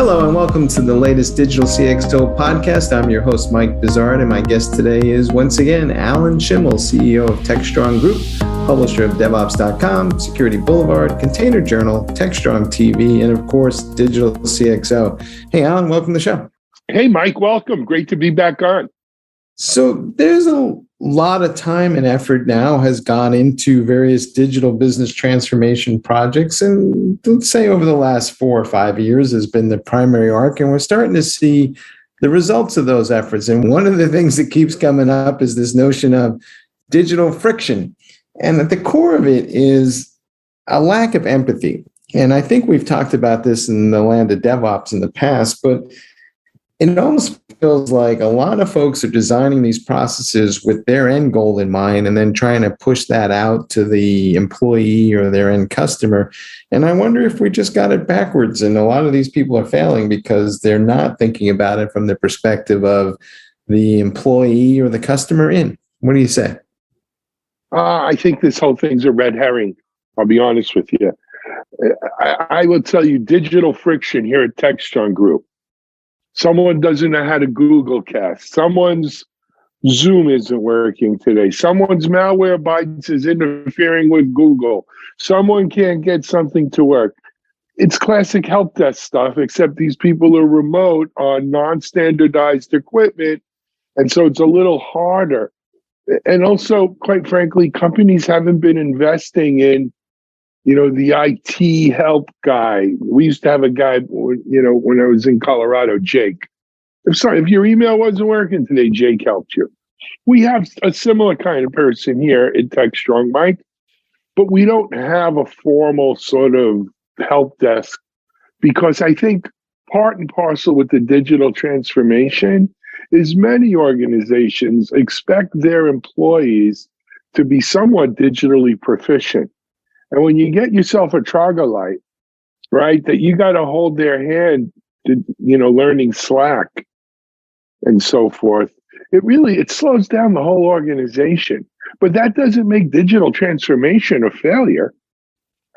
Hello and welcome to the latest Digital CxO podcast. I'm your host, Mike Vizard, and my guest today is once again Alan Shimel, CEO of Techstrong Group, publisher of DevOps.com, Security Boulevard, Container Journal, Techstrong TV, and of course, Digital CxO. Hey, Alan, welcome to the show. Hey, Mike, welcome. Great to be back on. So there's a lot of time and effort now has gone into various digital business transformation projects. And let's say over the last 4 or 5 years has been the primary arc. And we're starting to see the results of those efforts. And one of the things that keeps coming up is this notion of digital friction. And at the core of it is a lack of empathy. And I think we've talked about this in the land of DevOps in the past, but it almost feels like a lot of folks are designing these processes with their end goal in mind and then trying to push that out to the employee or their end customer. And I wonder if we just got it backwards. And a lot of these people are failing because they're not thinking about it from the perspective of the employee or the customer in. What do you say? I think this whole thing's a red herring. I'll be honest with you. I will tell you, digital friction here at Techstrong Group. Someone doesn't know how to Google Cast. Someone's Zoom isn't working today. Someone's Malwarebytes is interfering with Google. Someone can't get something to work. It's classic help desk stuff, except these people are remote on non-standardized equipment. And so it's a little harder. And also, quite frankly, companies haven't been investing in the IT help guy. We used to have a guy, when I was in Colorado, Jake. If your email wasn't working today, Jake helped you. We have a similar kind of person here at Techstrong, Mike, but we don't have a formal sort of help desk because I think part and parcel with the digital transformation is many organizations expect their employees to be somewhat digitally proficient. And when you get yourself a troglodyte, right, that you got to hold their hand to, learning Slack and so forth, it slows down the whole organization. But that doesn't make digital transformation a failure.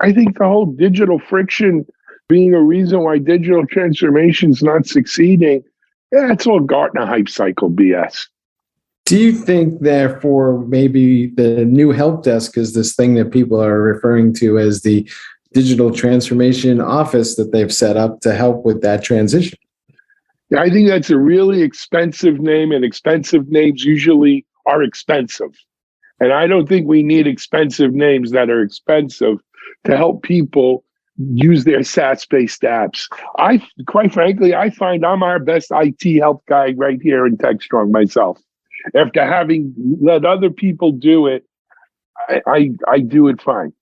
I think the whole digital friction being a reason why digital transformation is not succeeding, it's all Gartner hype cycle BS. Do you think, therefore, maybe the new help desk is this thing that people are referring to as the digital transformation office that they've set up to help with that transition? Yeah, I think that's a really expensive name, and expensive names usually are expensive. And I don't think we need expensive names that are expensive to help people use their SaaS-based apps. Quite frankly, I find I'm our best IT help guy right here in Techstrong myself. After having let other people do it, I do it fine.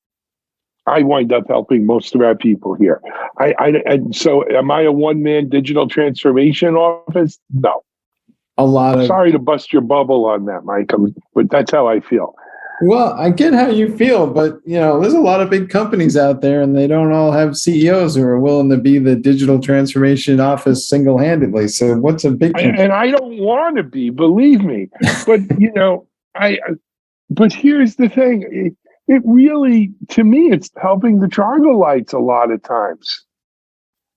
I wind up helping most of our people here. And so am I a one-man digital transformation office? No. Sorry to bust your bubble on that, Mike, but that's how I feel. Well, I get how you feel, but there's a lot of big companies out there, and they don't all have CEOs who are willing to be the digital transformation office single-handedly. So, what's a big? And I don't want to be, believe me. But But here's the thing: it really, to me, it's helping the troglodytes a lot of times.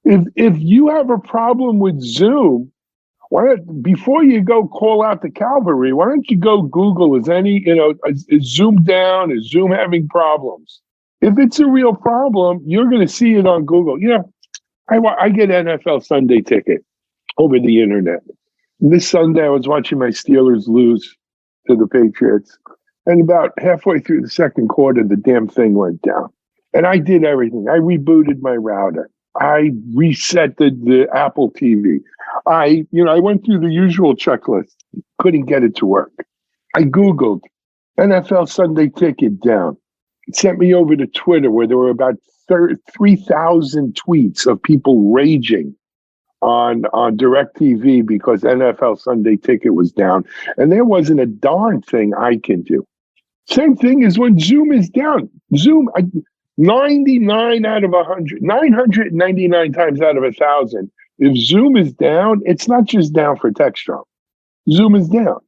If you have a problem with Zoom, before you go call out the cavalry, why don't you go Google, is Zoom down? Is Zoom having problems? If it's a real problem, you're going to see it on Google. I get NFL Sunday ticket over the internet. This Sunday, I was watching my Steelers lose to the Patriots. And about halfway through the second quarter, the damn thing went down. And I did everything. I rebooted my router. I reset the Apple TV. I went through the usual checklist. Couldn't get it to work. I Googled NFL Sunday ticket down. It sent me over to Twitter where there were about 3,000 tweets of people raging on DirecTV because NFL Sunday ticket was down. And there wasn't a darn thing I can do. Same thing as when Zoom is down. Zoom, 99 out of 100, 999 times out of 1,000. If Zoom is down, it's not just down for Techstrong. Zoom is down,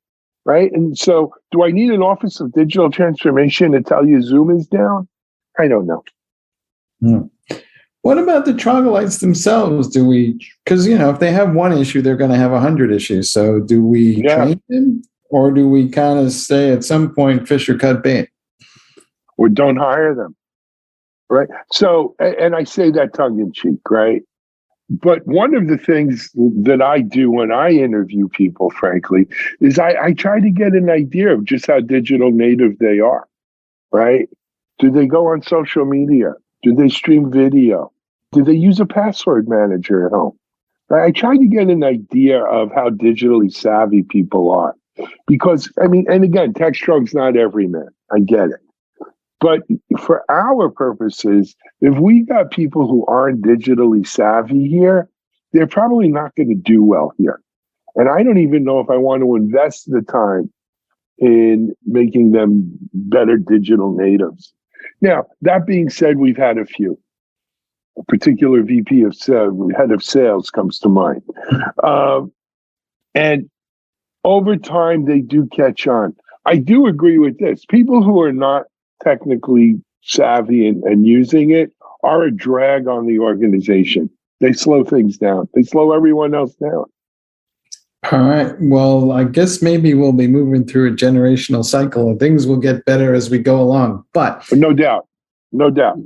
right? And so do I need an office of digital transformation to tell you Zoom is down? I don't know. What about the troglodytes themselves? Because, if they have one issue, they're going to have 100 issues. So do we train them, or do we kind of say at some point, fish or cut bait? Or don't hire them, right? So, and I say that tongue in cheek, right? But one of the things that I do when I interview people, frankly, is I try to get an idea of just how digital native they are, right? Do they go on social media? Do they stream video? Do they use a password manager at home? Right? I try to get an idea of how digitally savvy people are. Because, and again, Techstrong's not everyman. I get it. But for our purposes, if we got people who aren't digitally savvy here, they're probably not going to do well here. And I don't even know if I want to invest the time in making them better digital natives. Now, that being said, we've had a few. A particular VP of sales, head of sales comes to mind. And over time, they do catch on. I do agree with this. People who are not technically savvy and using it are a drag on the organization. They slow things down. They slow everyone else down. All right. Well, I guess maybe we'll be moving through a generational cycle and things will get better as we go along. But no doubt. No doubt.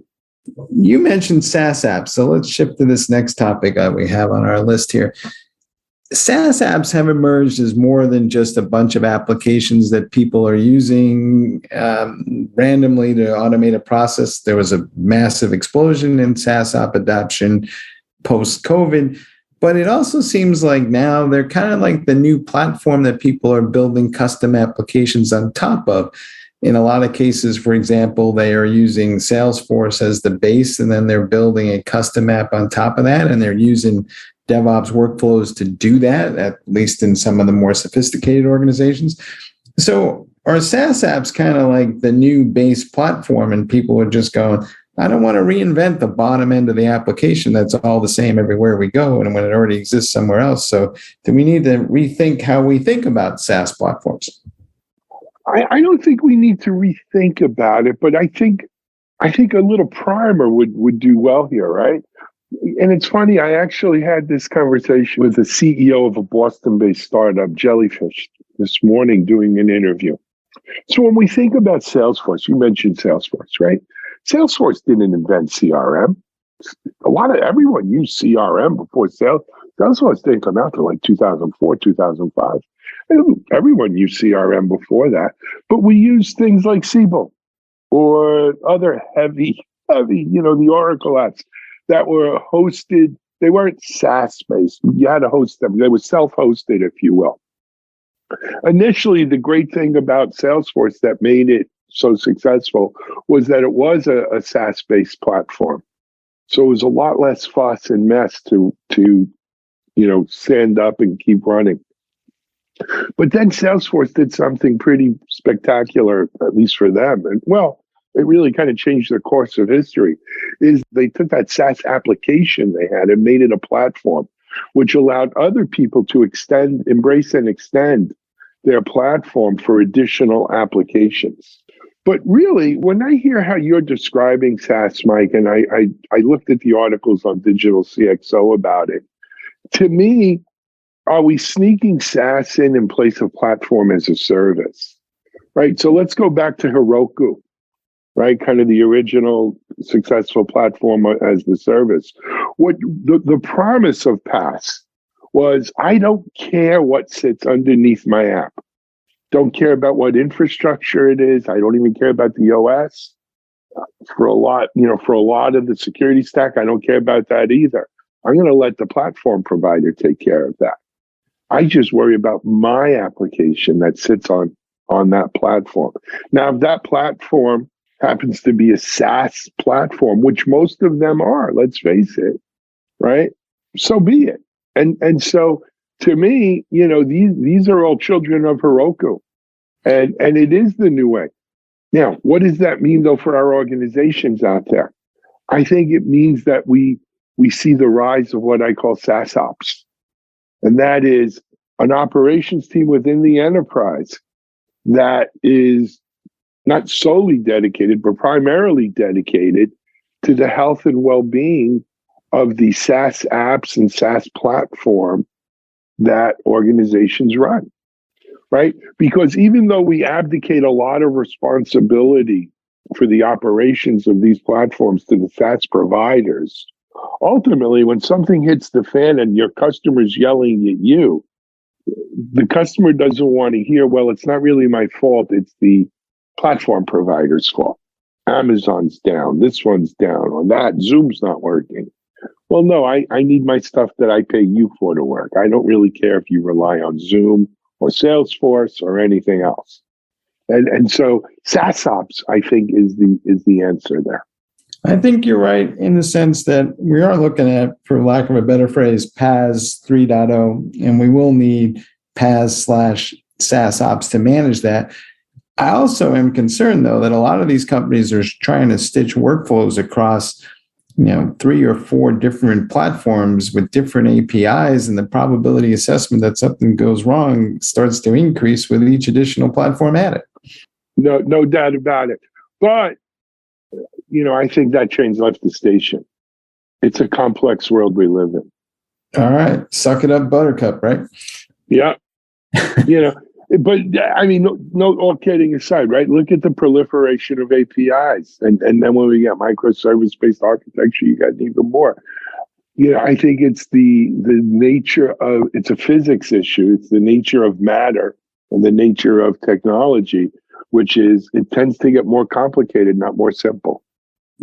You mentioned SaaS apps. So let's shift to this next topic that we have on our list here. SaaS apps have emerged as more than just a bunch of applications that people are using randomly to automate a process. There was a massive explosion in SaaS app adoption post-COVID. But it also seems like now they're kind of like the new platform that people are building custom applications on top of. In a lot of cases, for example, they are using Salesforce as the base, and then they're building a custom app on top of that, and they're using DevOps workflows to do that, at least in some of the more sophisticated organizations. So are SaaS apps kind of like the new base platform, and people are just going, I don't want to reinvent the bottom end of the application that's all the same everywhere we go and when it already exists somewhere else. So do we need to rethink how we think about SaaS platforms? I don't think we need to rethink about it, but I think a little primer would do well here, right? And it's funny, I actually had this conversation with the CEO of a Boston-based startup, Jellyfish, this morning doing an interview. So when we think about Salesforce, you mentioned Salesforce, right? Salesforce didn't invent CRM. Everyone used CRM before Salesforce didn't come out till like 2004, 2005. Everyone used CRM before that, but we used things like Siebel or other heavy, the Oracle apps that were hosted. They weren't SaaS-based. You had to host them. They were self-hosted, if you will. Initially, the great thing about Salesforce that made it so successful was that it was a SaaS-based platform. So it was a lot less fuss and mess to stand up and keep running. But then Salesforce did something pretty spectacular, at least for them. And it really kind of changed the course of history, is they took that SaaS application they had and made it a platform, which allowed other people to embrace and extend their platform for additional applications. But really, when I hear how you're describing SaaS, Mike, and I looked at the articles on Digital CxO about it, to me, are we sneaking SaaS in place of platform as a service, right? So let's go back to Heroku, right? Kind of the original successful platform as the service. What the promise of PaaS was, I don't care what sits underneath my app. Don't care about what infrastructure it is. I don't even care about the OS. For a lot of the security stack, I don't care about that either. I'm going to let the platform provider take care of that. I just worry about my application that sits on that platform. Now, if that platform happens to be a SaaS platform, which most of them are, let's face it, right? So be it. And so to me, these are all children of Heroku, and it is the new way. Now, what does that mean though for our organizations out there? I think it means that we see the rise of what I call SaaS ops. And that is an operations team within the enterprise that is not solely dedicated, but primarily dedicated to the health and well-being of the SaaS apps and SaaS platform that organizations run, right? Because even though we abdicate a lot of responsibility for the operations of these platforms to the SaaS providers, ultimately, when something hits the fan and your customer's yelling at you, the customer doesn't want to hear, well, it's not really my fault, it's the platform provider's fault. Amazon's down, this one's down, or that, Zoom's not working. Well, no, I need my stuff that I pay you for to work. I don't really care if you rely on Zoom or Salesforce or anything else. And so SaaS ops, I think, is the answer there. I think you're right in the sense that we are looking at, for lack of a better phrase, PaaS 3.0, and we will need PaaS/SaaS ops to manage that. I also am concerned, though, that a lot of these companies are trying to stitch workflows across, 3 or 4 different platforms with different APIs, and the probability assessment that something goes wrong starts to increase with each additional platform added. No doubt about it. But I think that train's left the station. It's a complex world we live in. All right. Suck it up, Buttercup, right? Yeah. But I mean, no, all kidding aside, right? Look at the proliferation of APIs. And then when we get microservice-based architecture, you got even more. I think it's the nature of, it's a physics issue. It's the nature of matter and the nature of technology, which is, it tends to get more complicated, not more simple.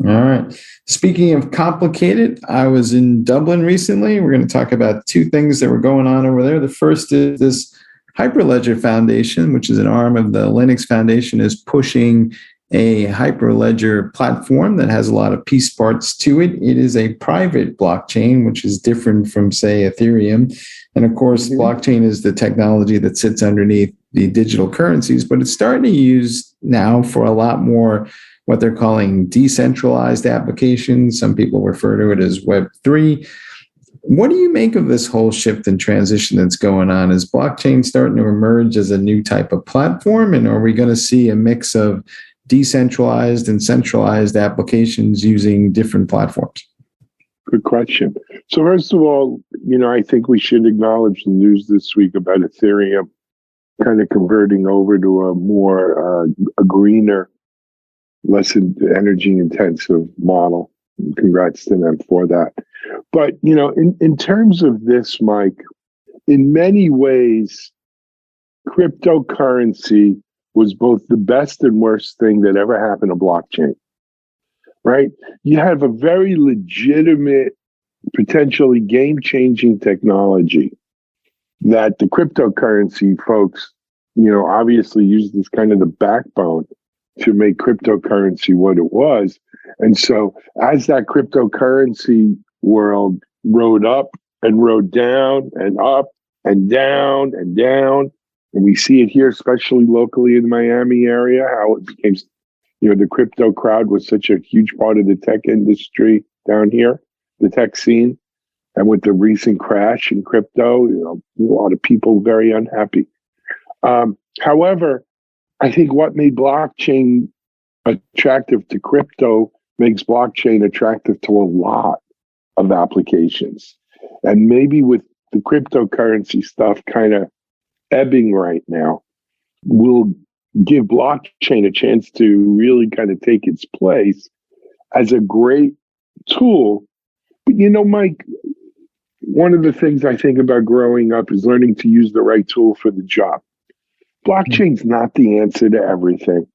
All right. Speaking of complicated, I was in Dublin recently. We're going to talk about 2 things that were going on over there. The first is this Hyperledger Foundation, which is an arm of the Linux Foundation, is pushing a Hyperledger platform that has a lot of piece parts to it. It is a private blockchain, which is different from, say, Ethereum. And of course, blockchain is the technology that sits underneath the digital currencies, but it's starting to use now for a lot more what they're calling decentralized applications. Some people refer to it as Web3. What do you make of this whole shift and transition that's going on? Is blockchain starting to emerge as a new type of platform? And are we going to see a mix of decentralized and centralized applications using different platforms? Good question. So first of all, I think we should acknowledge the news this week about Ethereum kind of converting over to a more a greener, less energy intensive model. Congrats to them for that. But, in terms of this, Mike, in many ways, cryptocurrency was both the best and worst thing that ever happened to blockchain, right? You have a very legitimate, potentially game-changing technology that the cryptocurrency folks, obviously used as kind of the backbone to make cryptocurrency what it was. And so as that cryptocurrency world rode up and rode down and up and down and down, and we see it here, especially locally in the Miami area, how it became, the crypto crowd was such a huge part of the tech industry down here, the tech scene. And with the recent crash in crypto, a lot of people very unhappy. However, I think what made blockchain attractive to crypto makes blockchain attractive to a lot of applications. And maybe with the cryptocurrency stuff kind of ebbing right now, will give blockchain a chance to really kind of take its place as a great tool. But Mike, one of the things I think about growing up is learning to use the right tool for the job. Blockchain's not the answer to everything,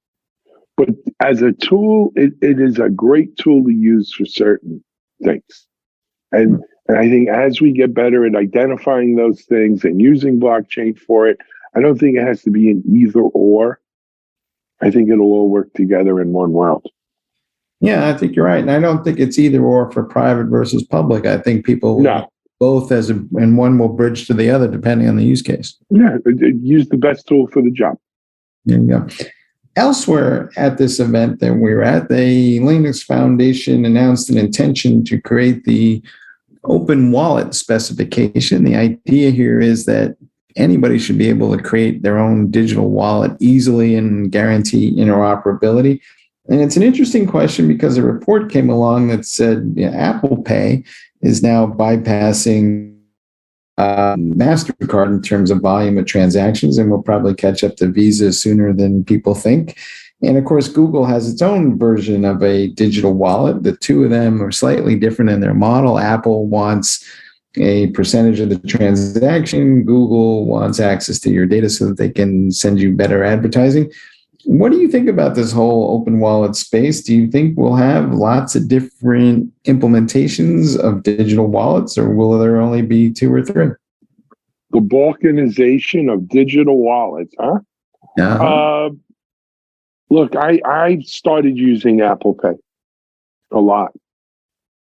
but as a tool, it is a great tool to use for certain things. And I think as we get better at identifying those things and using blockchain for it, I don't think it has to be an either or. I think it'll all work together in one world. Yeah, I think you're right. And I don't think it's either or for private versus public. I think people will both and one will bridge to the other depending on the use case. Yeah, use the best tool for the job. There you go. Elsewhere at this event that we were at, the Linux Foundation announced an intention to create the open wallet specification. The idea here is that anybody should be able to create their own digital wallet easily and guarantee interoperability. And it's an interesting question because a report came along that said Apple Pay is now bypassing MasterCard in terms of volume of transactions, and will probably catch up to Visa sooner than people think. And of course, Google has its own version of a digital wallet. The two of them are slightly different in their model. Apple wants a percentage of the transaction. Google wants access to your data so that they can send you better advertising. What do you think about this whole open wallet space? Do you think we'll have lots of different implementations of digital wallets, or will there only be 2 or 3? The balkanization of digital wallets, huh? Uh-huh. Look, I started using Apple Pay a lot.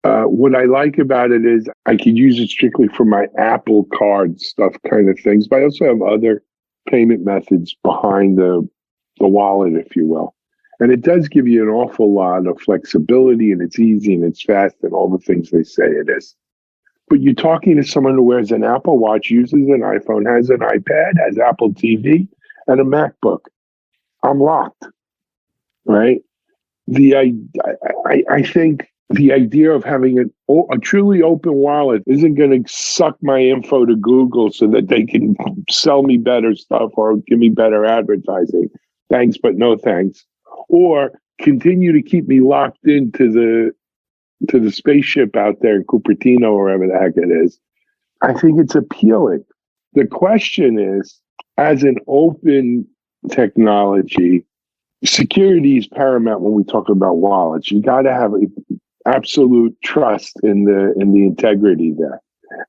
What I like about it is I could use it strictly for my Apple Card stuff kind of things, but I also have other payment methods behind the wallet, if you will. And it does give you an awful lot of flexibility, and it's easy and it's fast and all the things they say it is. But you're talking to someone who wears an Apple Watch, uses an iPhone, has an iPad, has Apple TV, and a MacBook. I'm locked, right? I think the idea of having a truly open wallet isn't going to suck my info to Google so that they can sell me better stuff or give me better advertising. Thanks, but no thanks. Or continue to keep me locked into the spaceship out there in Cupertino or wherever the heck it is. I think it's appealing. The question is, as an open technology, security is paramount when we talk about wallets. You got to have absolute trust in the integrity there.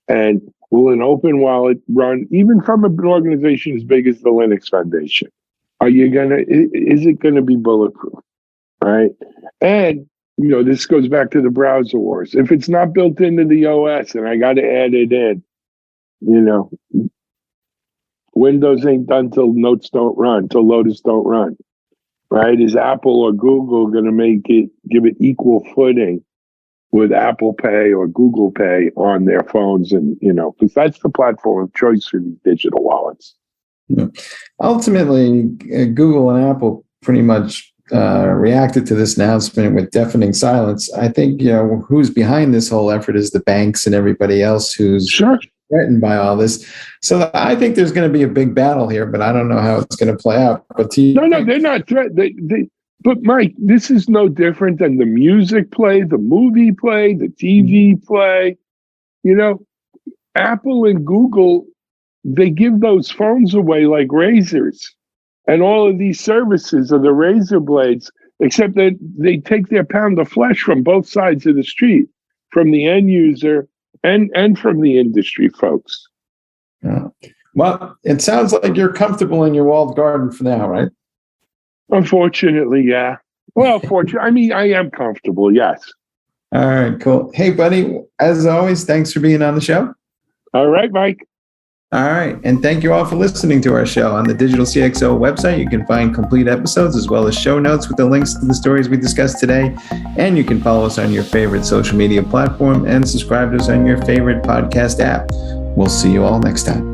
And will an open wallet run even from an organization as big as the Linux Foundation? Is it gonna be bulletproof? Right? And this goes back to the browser wars. If it's not built into the OS and I gotta add it in, Windows ain't done till Notes don't run, till Lotus don't run. Right? Is Apple or Google gonna give it equal footing with Apple Pay or Google Pay on their phones? And because that's the platform of choice for these digital wallets. Ultimately, Google and Apple pretty much reacted to this announcement with deafening silence. I think who's behind this whole effort is the banks and everybody else who's threatened by all this. So I think there's going to be a big battle here, but I don't know how it's going to play out. But no, they're not threatened. But Mike, this is no different than the music play, the movie play, the TV play. Apple and Google, they give those phones away like razors. And all of these services are the razor blades, except that they take their pound of flesh from both sides of the street, from the end user and from the industry folks. Yeah. Well, it sounds like you're comfortable in your walled garden for now, right? Unfortunately, yeah. Well, I am comfortable, yes. All right, cool. Hey, buddy, as always, thanks for being on the show. All right, Mike. All right. And thank you all for listening to our show. On the Digital CxO website, you can find complete episodes as well as show notes with the links to the stories we discussed today. And you can follow us on your favorite social media platform and subscribe to us on your favorite podcast app. We'll see you all next time.